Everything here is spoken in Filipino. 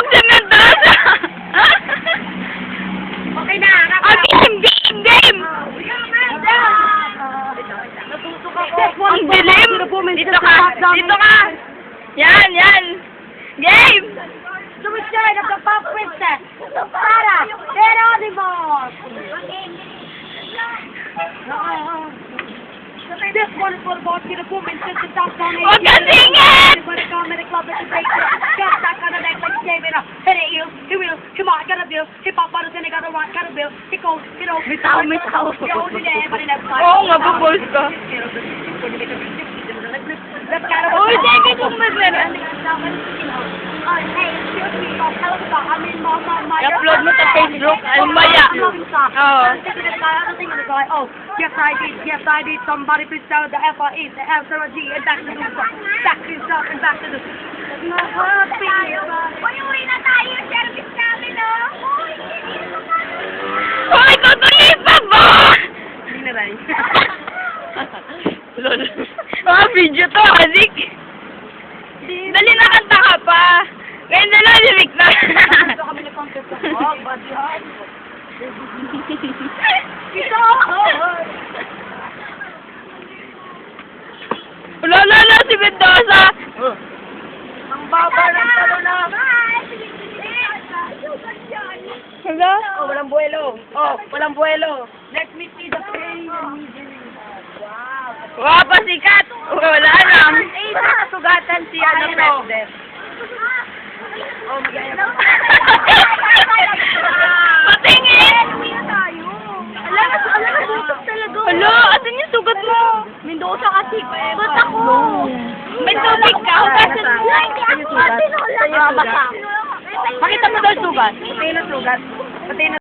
Sabog si Mendoza! Okay na, Game! Game! Natutok ako. Ang dilim! Dito ka! Dito ka! Yan! Game! Suicide of the Pop Princess! Sarah! Geronimo! This one is for the boss to the woman since the top down. Huwag ka singin! When it comes to the club, it's a break. Got that kind of neck like David. Hit it, he will. Come on, got a bill. Hip hop bottles and they got a rock, got a bill. He goes, you know. Bitaw. Oo nga, bubuls ka. Uy, sige kung maglaran. I-upload mo sa Facebook, ay maya. Oo. Oh, yes I did, somebody please tell the F-R-E, the F-R-G, and back to the back to the and back to the Uy, na tayo yung service namin, oh! Uy, tutuloy pa ba? Hindi na rin. Lolo. Mga video to, adik. Dali na kanta ka pa. Ngayon na lang, lirik na. Ito kami nag-contest sa vlog, bad yan. Ito! Lolo, si Mendoza. Ang baba ng talo na. Hello? Oh, walang buwelo. Oh, walang buwelo. Let me see the pain. Wow, pasikat. Wala lang. Eh, nasugatan si ano, President. Oh, magaya na. Patingin! Alam, busog talaga. Hello, asan yung sugat mo? Mendoza kasi. Ba't ako? May tubig ka. Hugasan mo. Hindi ako. Basa. Pakita mo daw yung sugat. Pati na sugat. Pati na